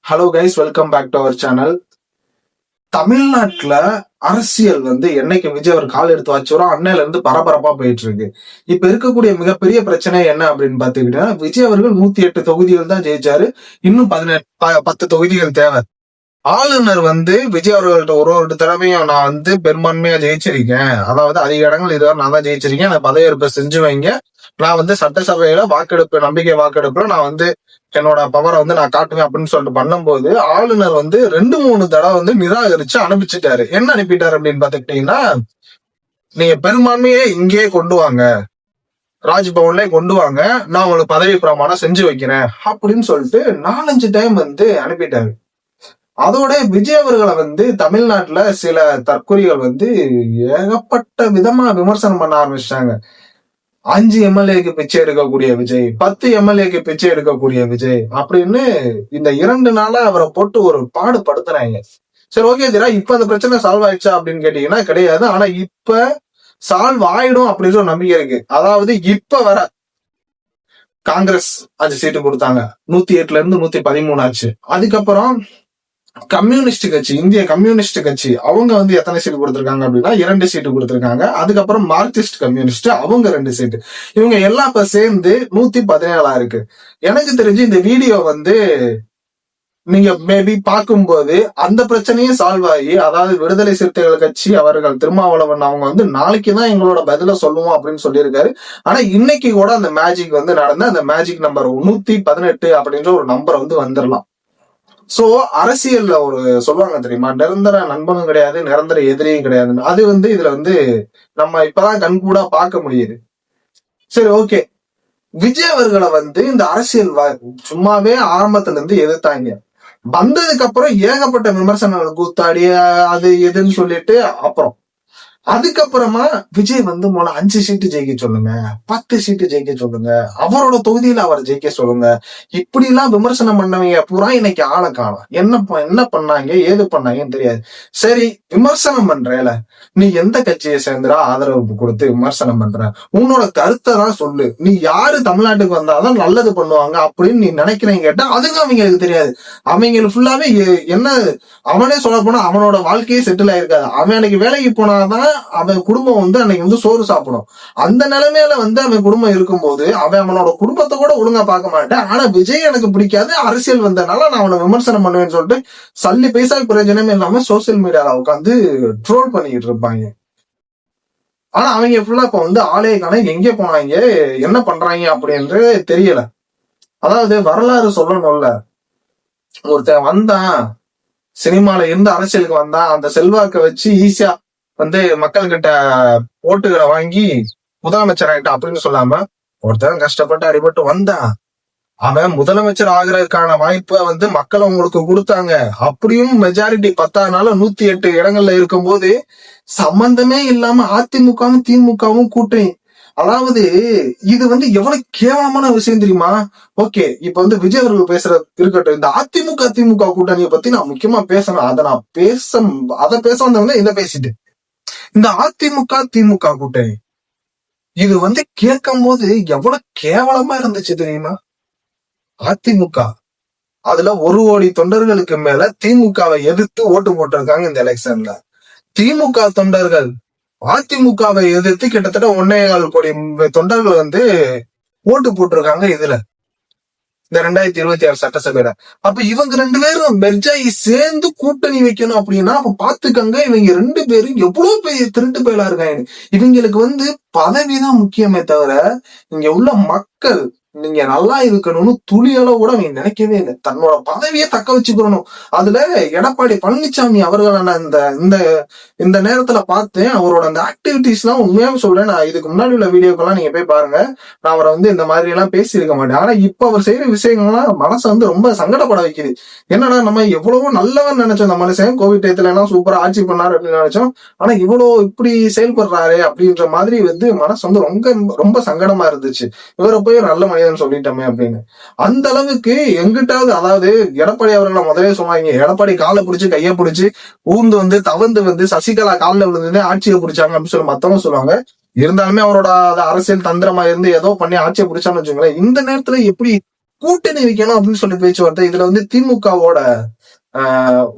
Hello guys, welcome back to our channel. தமிழ்நாட்டுல அரசியல் என்னைக்கு விஜய் அவர் கால் எடுத்து வச்சோரோ அன்னையில இருந்து பரபரப்பா போயிட்டு இருக்கு. இப்ப இருக்கக்கூடிய மிகப்பெரிய பிரச்சனை என்ன அப்படின்னு பாத்தீங்கன்னா, விஜய் அவர்கள் 108 தொகுதிகள் தான் ஜெயிச்சாரு. இன்னும் 10 தொகுதிகள் தேவை. ஆளுநர் விஜய் அவர்கள்ட்ட ஒரு தடவையும் நான் பெரும்பான்மையா ஜெயிச்சிருக்கேன், அதாவது அதிக இடங்கள் இதுவரை நான் தான் ஜெயிச்சிருக்கேன், நான் பதவியேற்பை செஞ்சு வைங்க, நான் சட்டசபையில வாக்கெடுப்பு, நம்பிக்கை வாக்கெடுப்புல நான் என்னோட பவரை நான் காட்டுவேன் அப்படின்னு சொல்லிட்டு பண்ணும்போது ஆளுநர் 2-3 தடவை நிராகரிச்சு அனுப்பிச்சிட்டாரு. என்ன அனுப்பிட்டாரு அப்படின்னு பாத்துக்கிட்டீங்கன்னா, நீங்க பெரும்பான்மையே இங்கே கொண்டு வாங்க, ராஜ்பவன்ல கொண்டு வாங்க, நான் உங்களுக்கு பதவி பிரமாணம் செஞ்சு வைக்கிறேன் அப்படின்னு சொல்லிட்டு 4-5 டைம் அனுப்பிட்டாரு. அதோட விஜய் அவர்களை தமிழ்நாட்டுல சில தற்கொலைகள் ஏகப்பட்ட விதமா விமர்சனம் பண்ண ஆரம்பிச்சிட்டாங்க. 5 எம்எல்ஏக்கு பிச்சை எடுக்கக்கூடிய விஜய், 10 எம்எல்ஏக்கு பிச்சை எடுக்கக்கூடிய விஜய் அப்படின்னு இந்த 2 நாளா அவரை போட்டு ஒரு பாடுபடுத்துறாங்க. சரி, ஓகே ஜீரா, இப்ப அந்த பிரச்சனை சால்வ் ஆயிடுச்சா அப்படின்னு கேட்டீங்கன்னா கிடையாது. ஆனா இப்ப சால்வ் ஆயிடும் அப்படின்ற ஒரு நம்பிக்கை இருக்கு. அதாவது இப்ப வர காங்கிரஸ் 5 சீட்டு கொடுத்தாங்க, 108ல இருந்து 113 ஆச்சு. அதுக்கப்புறம் கம்யூனிஸ்ட் கட்சி, இந்திய கம்யூனிஸ்ட் கட்சி, அவங்க எத்தனை சீட்டு கொடுத்திருக்காங்க அப்படின்னா 2 சீட்டு கொடுத்திருக்காங்க. அதுக்கப்புறம் மார்க்சிஸ்ட் கம்யூனிஸ்ட் அவங்க 2 சீட்டு. இவங்க எல்லாம் இப்ப சேர்ந்து 117 இருக்கு. எனக்கு தெரிஞ்சு இந்த வீடியோ நீங்க மேபி பார்க்கும்போது அந்த பிரச்சனையும் சால்வ் ஆகி, அதாவது விடுதலை சிறுத்தைகள் கட்சி அவர்கள் திருமாவளவன் அவங்க நாளைக்குதான் எங்களோட பதில சொல்லுவோம் அப்படின்னு சொல்லியிருக்காரு. ஆனா இன்னைக்கு கூட அந்த மேஜிக் நடந்து அந்த மேஜிக் நம்பர் 118 அப்படின்ற ஒரு நம்பர் வந்துடலாம். சோ அரசியல்ல ஒரு சொல்லுவாங்க தெரியுமா, நிரந்தர நண்பனும் கிடையாது, நிரந்தர எதிரியும் கிடையாதுன்னு. அது இதுல நம்ம இப்பதான் கண்கூடா பார்க்க முடியுது. சரி, ஓகே, விஜய் அவர்களை இந்த அரசியல் சும்மாவே ஆரம்பத்துல இருந்து எதிர்த்தாங்க. வந்ததுக்கு அப்புறம் ஏகப்பட்ட விமர்சனங்கள் கூத்தாடி அது எதுன்னு சொல்லிட்டு அப்புறம் அதுக்கப்புறமா விஜய் முதல்ல 5 சீட்டு ஜெயிக்க சொல்லுங்க, 10 சீட்டு ஜெயிக்க சொல்லுங்க, அவரோட தொகுதியில அவர் ஜெயிக்க சொல்லுங்க, இப்படி எல்லாம் விமர்சனம் பண்ணவங்க பூரா இன்னைக்கு ஆளை காணும். என்ன பண்ணாங்க, ஏது பண்ணாங்கன்னு தெரியாது. சரி, விமர்சனம் பண்றேல, நீ எந்த கட்சியை சேர்ந்துடா ஆதரவு கொடுத்து விமர்சனம் பண்ற, உன்னோட கருத்தை தான் சொல்லு, நீ யாரு தமிழ்நாட்டுக்கு வந்தாதான் நல்லது பண்ணுவாங்க அப்படின்னு நீ நினைக்கிறீங்க கேட்டா அதுங்க அவங்களுக்கு தெரியாது. அவங்களுக்கு ஃபுல்லாவே என்ன, அவனே சொல்ல போனா அவனோட வாழ்க்கையே செட்டில் ஆயிருக்காது. அவன் அன்னைக்கு வேலைக்கு போனாதான் அவன் குடும்பம் அன்னைக்கு சோறு சாப்பிடும். அந்த நிலைமையில அவன் குடும்பம் இருக்கும்போது அவனோட குடும்பத்தை கூட ஒழுங்கா பார்க்க மாட்டேன். ஆனா விஜய் எனக்கு பிடிக்காது, அரசியல் வந்தனால நான் அவனை விமர்சனம் பண்ணுவேன்னு சொல்லிட்டு சல்லி பைசா பிரயோஜனமே இல்லாம சோசியல் மீடியால உட்காந்து ட்ரோல் பண்ணிக்கிட்டு இருப்பாங்க. ஆனா அவங்க ஃபுல்லா இப்ப ஆலய காண எங்க போனாங்க, என்ன பண்றாங்க அப்படின்னு தெரியல. அதாவது வரலாறு சொல்லணும்ல, ஒருத்தன் வந்தான் சினிமால இருந்து அரசியலுக்கு வந்தான், அந்த செல்வாக்க வச்சு ஈஸியா மக்கள் கிட்ட ஓட்டுகளை வாங்கி முதலமைச்சர் ஆகிட்டான் அப்படின்னு சொல்லாம, ஒருத்தன் கஷ்டப்பட்டு அடிபட்டு வந்தான், அவன் முதலமைச்சர் ஆகுறதுக்கான வாய்ப்பை மக்கள் அவங்களுக்கு கொடுத்தாங்க. அப்படியும் மெஜாரிட்டி 10 108 இடங்கள்ல இருக்கும்போது சம்பந்தமே இல்லாம அதிமுகவும் திமுகவும் கூட்டணி. அதாவது இது எவ்வளவு கேவலமான விஷயம் தெரியுமா? ஓகே, இப்ப விஜய் அவர்கள் பேசுற இருக்கட்டும், இந்த திமுக கூட்டணியை பத்தி நான் முக்கியமா பேசணும். அதை பேச வந்தவங்க இதை பேசிட்டு, இந்த அதிமுக திமுக கூட்டணி இது கேட்கும் போது எவ்வளவு கேவலமா இருந்துச்சு தெரியுமா? அதிமுக அதுல 1 கோடி தொண்டர்களுக்கு மேல திமுகவை எதிர்த்து ஓட்டு போட்டிருக்காங்க இந்த எலெக்ஷன்ல. திமுக தொண்டர்கள் அதிமுகவை எதிர்த்து கிட்டத்தட்ட 1.25 கோடி தொண்டர்கள் ஓட்டு போட்டிருக்காங்க இதுல, இந்த 2026 சட்டசபையில. அப்ப இவங்க 2 பேரும் மெர்ஜாயி சேர்ந்து கூட்டணி வைக்கணும் அப்படின்னா அப்ப பாத்துக்கங்க, இவங்க 2 பேரும் எவ்வளவு பெரிய திருட்டு பயலா இருக்காங்க. இவங்களுக்கு பதவிதான் முக்கியமே தவிர இங்க உள்ள மக்கள் நீங்க நல்லா இருக்கணும்னு துளியளவு கூட அவங்க நினைக்கவே இல்லை. தன்னோட பதவியை தக்க வச்சுக்கணும். அதுல எடப்பாடி பழனிசாமி அவர்களான இந்த நேரத்துல பார்த்தேன், அவரோட அந்த ஆக்டிவிட்டிஸ் எல்லாம் உண்மையாவே சொல்றேன். நான் இதுக்கு முன்னாடி உள்ள வீடியோக்கெல்லாம் நீங்க போய் பாருங்க, நான் அவரை இந்த மாதிரி எல்லாம் பேசியிருக்க மாட்டேன். ஆனா இப்ப அவர் செய்யற விஷயங்கள்லாம் மனசை ரொம்ப சங்கடப்பட வைக்குது. என்னன்னா, நம்ம எவ்வளவோ நல்லவன் நினைச்சோம் இந்த மனுஷன், கோவிட் டயத்துல எல்லாம் சூப்பரா ஆட்சி பண்ணாரு அப்படின்னு நினைச்சோம். ஆனா இவ்வளவு இப்படி செயல்படுறாரு அப்படின்ற மாதிரி மனசு ரொம்ப ரொம்ப சங்கடமா இருந்துச்சு. இவரை போய் நல்ல மனிதன் சொல்லிட்டோமே அப்படின்னு. அந்த அளவுக்கு எங்கிட்டாவது, அதாவது எடப்பாடி அவர்களை முதலே சொன்னாங்க, எடப்பாடி காலை பிடிச்சு கையை பிடிச்சு ஊந்து தவந்து சசிகலா காலில் விழுந்து ஆட்சியை பிடிச்சாங்க அப்படின்னு சொல்லி மத்தவங்க சொல்லுவாங்க. இருந்தாலுமே அவரோட அரசியல் தந்திரமா இருந்து ஏதோ பண்ணி ஆட்சியை பிடிச்சான்னு வச்சுங்களேன். இந்த நேரத்துல எப்படி கூட்டணி வைக்கணும் அப்படின்னு சொல்லி பேச்சுவார்த்தை. இதுல வந்து திமுகவோட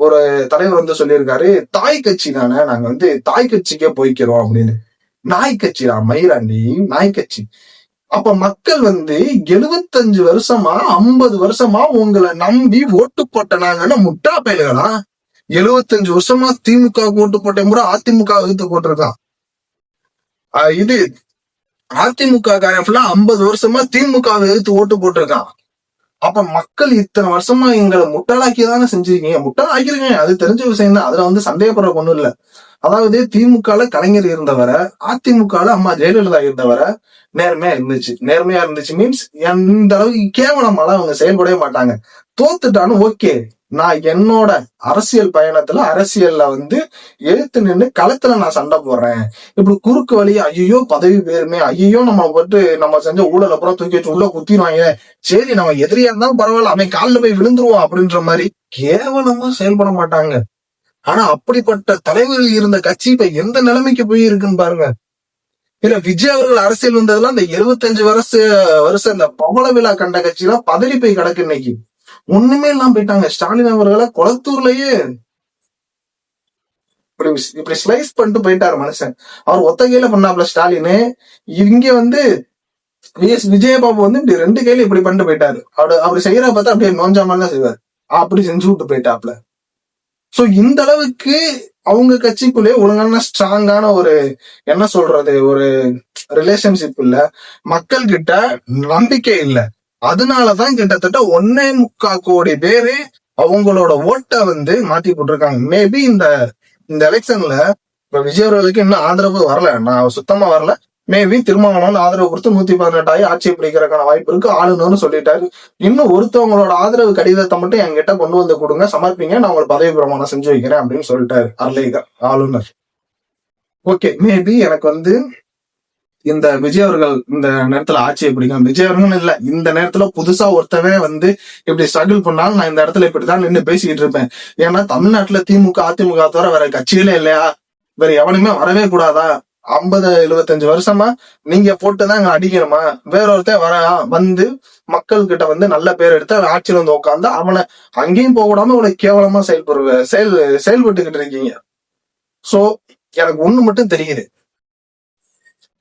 ஒரு தலைவர் வந்து சொல்லியிருக்காரு, தாய் கட்சி தானே, நாங்க வந்து தாய் கட்சிக்கே போய்க்கிறோம் அப்படின்னு. நாய் கட்சிடா மயிராண்டி, நாய் கட்சி. அப்ப மக்கள் வந்து 75 வருஷமா 50 வருஷமா உங்களை நம்பி ஓட்டு போட்டனாங்கன்னு முட்டா பயல்களா? 75 வருஷமா திமுக ஓட்டு போட்ட முறை அதிமுக எதிர்த்து போட்டிருக்கான். இது அதிமுக காரன் ஃபுல்லா 50 வருஷமா திமுக எதிர்த்து ஓட்டு போட்டிருக்கான். அப்ப மக்கள் இத்தனை வருஷமா எங்களை முட்டாளாக்கிதானே செஞ்சிருக்கீங்க, முட்டாளாக்கிருக்கீங்க, அது தெரிஞ்ச விஷயம் தான். அதுல வந்து சந்தேகப்படுற ஒண்ணும் இல்ல. அதாவது திமுகல கலைஞர் இருந்தவரை, அதிமுகல அம்மா ஜெயலலிதா இருந்தவரை நேர்மையா இருந்துச்சு மீன்ஸ் எந்த அளவுக்கு கேவலமால அவங்க செயல்படவே மாட்டாங்க. தோத்துட்டான்னு ஓகே, நான் என்னோட அரசியல் பயணத்துல அரசியல்ல வந்து எழுத்து நின்று களத்துல நான் சண்டை போடுறேன். இப்படி குறுக்கு வழி ஐயோ பதவி பேருமே, ஐயோ நம்ம போட்டு நம்ம செஞ்ச ஊழல் அப்புறம் தூக்கி வச்சு உள்ள குத்திடுவாங்க, சரி நம்ம எதிரியா இருந்தாலும் பரவாயில்ல அவன் காலில் போய் விழுந்துருவோம் அப்படின்ற மாதிரி கேவலமா செயல்பட மாட்டாங்க. ஆனா அப்படிப்பட்ட தலைவர்கள் இருந்த கட்சி இப்ப எந்த நிலைமைக்கு போய் இருக்குன்னு பாருங்க. இல்ல விஜய் அவர்கள் அரசியல் வந்ததெல்லாம் இந்த 75 வருஷம் இந்த பவள விழா கண்ட கட்சி எல்லாம் பதறி போய் கிடக்கு. இன்னைக்கு ஒண்ணுமே இல்லாம போயிட்டாங்க. ஸ்டாலின் அவர்களை குளத்தூர்லயே இப்படி ஸ்லைஸ் பண்ணிட்டு போயிட்டாரு மனுஷன். அவர் ஒத்த பண்ணாப்ல ஸ்டாலின், இங்க வந்து விஜயபாபு வந்து இப்படி 2 கையில இப்படி பண்ணிட்டு போயிட்டாரு. அவர் செய்யற பார்த்தா அப்படியே நோஞ்சாம தான் செய்வார், அப்படி செஞ்சு விட்டு போயிட்டாப்ல. சோ இந்த அளவுக்கு அவங்க கட்சிக்குள்ளே ஒழுங்கான ஸ்ட்ராங்கான ஒரு என்ன சொல்றது ஒரு ரிலேஷன்ஷிப் இல்ல, மக்கள் கிட்ட நம்பிக்கை இல்ல. அதனாலதான் கிட்டத்தட்ட 1.25 கோடி பேரு அவங்களோட ஓட்டை வந்து மாத்தி போட்டிருக்காங்க. மேபி இந்த எலெக்ஷன்ல இப்ப விஜய் அவர்களுக்கு இன்னும் ஆதரவு வரல, நான் சுத்தமா வரல. மேபி திருமாவளவன் ஆதரவு கொடுத்து 118 ஆகி ஆட்சியை பிடிக்கிறதுக்கான வாய்ப்பு இருக்கு. ஆளுநர்னு சொல்லிட்டாரு. இன்னும் ஒருத்தவங்களோட ஆதரவு கடிதத்தை மட்டும் என்கிட்ட கொண்டு வந்து கொடுங்க, சமர்ப்பிங்க, நான் உங்களுக்கு பதவி பிரமாணம் செஞ்சு வைக்கிறேன் அப்படின்னு சொல்லிட்டாரு ஆளுநர். ஓகே, மேபி எனக்கு வந்து இந்த விஜய் அவர்கள் இந்த நேரத்துல ஆட்சியை பிடிக்கும். விஜய் அவர்கள் இல்ல, இந்த நேரத்துல புதுசா ஒருத்தவே வந்து இப்படி ஸ்ட்ரகிள் பண்ணாலும் நான் இந்த இடத்துல இப்படிதான் நின்று பேசிக்கிட்டு இருப்பேன். ஏன்னா தமிழ்நாட்டுல திமுக அதிமுக தவிர வேற கட்சிகளே இல்லையா, வேற எவனுமே வரவே கூடாதா? 50-75 வருஷமா நீங்க போட்டுதான் இங்க அடிக்கணுமா? வேற ஒருத்தன் வந்து மக்கள் கிட்ட வந்து நல்ல பேர் எடுத்து ஆட்சியில வந்து உட்காந்து அவனை அங்கேயும் போக விடாம உனக்கு கேவலமா செயல்பட்டுக்கிட்டு இருக்கீங்க. சோ எனக்கு ஒண்ணு மட்டும் தெரியுது,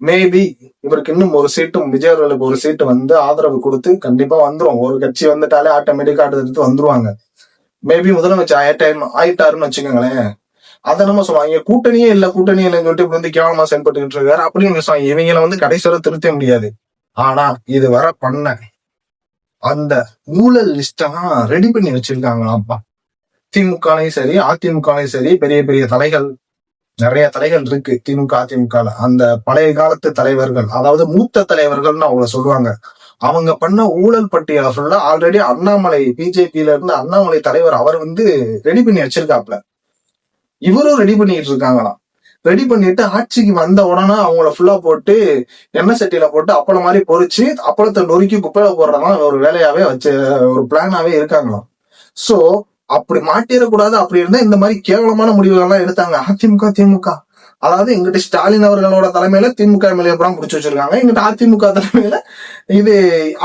மேபி இவருக்கு இன்னும் ஒரு சீட்டும் விஜய் அவர்களுக்கு ஒரு சீட்டு வந்து ஆதரவு கொடுத்து கண்டிப்பா வந்துரும். ஒரு கட்சி வந்துட்டாலே ஆட்டோமேட்டிக்கா எடுத்து வந்துருவாங்க. மேபி முதலமைச்சர் ஆயிட்டாருன்னு வச்சுக்கோங்களேன். அதை நம்ம சொல்லுவாங்க கூட்டணியே இல்லைன்னு சொல்லிட்டு இப்படி வந்து கேவலமா செயல்பட்டுக்கிட்டு இருக்காரு அப்படின்னு சொல்லுவாங்க. இவங்களை வந்து கடைசி வரை திருத்த முடியாது. ஆனா இது வர பண்ண அந்த ஊழல் லிஸ்டெல்லாம் ரெடி பண்ணி வச்சிருக்காங்களாப்பா. திமுகலையும் சரி அதிமுகலையும் சரி பெரிய பெரிய தலைகள், நிறைய தலைகள் இருக்கு திமுக அதிமுக. அந்த பழைய காலத்து தலைவர்கள், அதாவது மூத்த தலைவர்கள்னு அவங்க சொல்லுவாங்க. அவங்க பண்ண ஊழல் பட்டியலை ஃபுல்லா ஆல்ரெடி அண்ணாமலை பிஜேபியில இருந்து அண்ணாமலை தலைவர் அவர் வந்து ரெடி பண்ணி வச்சிருக்காப்ல. இவரும் ரெடி பண்ணிட்டு இருக்காங்களாம். ரெடி பண்ணிட்டு ஆட்சிக்கு வந்த உடனே அவங்கள ஃபுல்லா போட்டு எண்ணெய் சட்டியில போட்டு அப்பளம் மாதிரி பொறிச்சு அப்பளத்தை நொறுக்கி குப்பையில போடுறதான் ஒரு வேலையாவே வச்சு ஒரு பிளானாவே இருக்காங்களாம். சோ அப்படி மாட்டிடக்கூடாது. அப்படி இருந்தா இந்த மாதிரி கேவலமான முடிவுகள்லாம் எடுத்தாங்க அதிமுக திமுக. அதாவது எங்கிட்ட ஸ்டாலின் அவர்களோட தலைமையில திமுக எம்எல்ஏ புறம் பிடிச்சி வச்சிருக்காங்க, எங்கிட்ட அதிமுக தலைமையில இது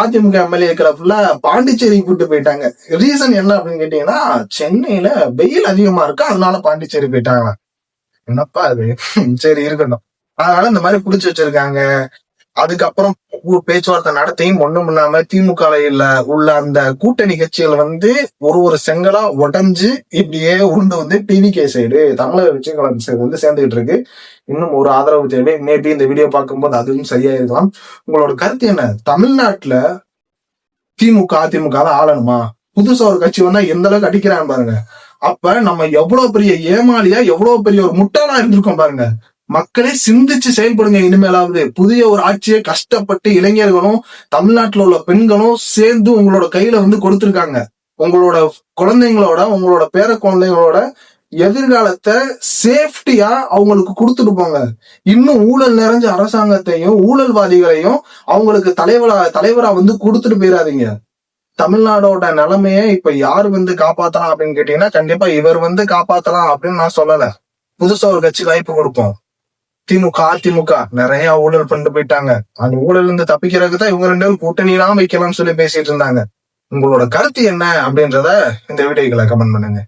அதிமுக எம்எல்ஏக்களை ஃபுல்லா பாண்டிச்சேரி கூட்டு போயிட்டாங்க. ரீசன் என்ன அப்படின்னு கேட்டீங்கன்னா, சென்னையில வெயில் அதிகமா இருக்கு, அதனால பாண்டிச்சேரி போயிட்டாங்க. என்னப்பா அது, சரி இருக்கட்டும். அதனால இந்த மாதிரி புடிச்சு வச்சிருக்காங்க. அதுக்கப்புறம் பேச்சுவார்த்தை நடத்தியும் ஒண்ணும் இல்லாம திமுக உள்ள அந்த கூட்டணி கட்சிகள் வந்து ஒரு செங்கலா உடஞ்சு இப்படியே உருண்டு வந்து டிவிகே சைடு தமிழக கட்சிகள் சைடு வந்து சேர்ந்துகிட்டு இருக்கு. இன்னும் ஒரு ஆதரவு தேவை. மேபி இந்த வீடியோ பார்க்கும்போது அதுவும் சரியா இருக்கலாம். உங்களோட கருத்து என்ன? தமிழ்நாட்டுல திமுக அதிமுக தான் ஆளணுமா? புதுசா ஒரு கட்சி வந்தா எந்த அளவுக்கு அடிக்கிறான்னு பாருங்க. அப்ப நம்ம எவ்வளவு பெரிய ஏமாளியா எவ்வளவு பெரிய ஒரு முட்டாளா இருந்திருக்கோம் பாருங்க. மக்களே சிந்திச்சு செயல்படுங்க. இனிமேலாவது புதிய ஒரு ஆட்சியை கஷ்டப்பட்டு இளைஞர்களும் தமிழ்நாட்டுல உள்ள பெண்களும் சேர்ந்து உங்களோட கையில வந்து கொடுத்திருக்காங்க. உங்களோட குழந்தைங்களோட உங்களோட பேர குழந்தைங்களோட எதிர்காலத்தை சேஃப்டியா அவங்களுக்கு கொடுத்துட்டு போங்க. இன்னும் ஊழல் நிறைஞ்ச அரசாங்கத்தையும் ஊழல்வாதிகளையும் அவங்களுக்கு தலைவரா வந்து கொடுத்துட்டு போயிடாதீங்க. தமிழ்நாடோட நிலைமைய இப்ப யாரு வந்து காப்பாத்தலாம் அப்படின்னு கேட்டீங்கன்னா, கண்டிப்பா இவர் வந்து காப்பாத்தலாம் அப்படின்னு நான் சொல்லல. புதுசா ஒரு கட்சி வாய்ப்பு கொடுப்போம். திமுக அதிமுக நிறைய ஊழல் பண்ணிட்டு போயிட்டாங்க. அந்த ஊழல் இருந்து தப்பிக்கிறதுக்கு தான் இவங்க 2 பேரும் கூட்டணி எல்லாம் வைக்கலாம்னு சொல்லி பேசிட்டு இருந்தாங்க. உங்களோட கருத்து என்ன அப்படின்றத இந்த வீடியோக்களை கமெண்ட் பண்ணுங்க.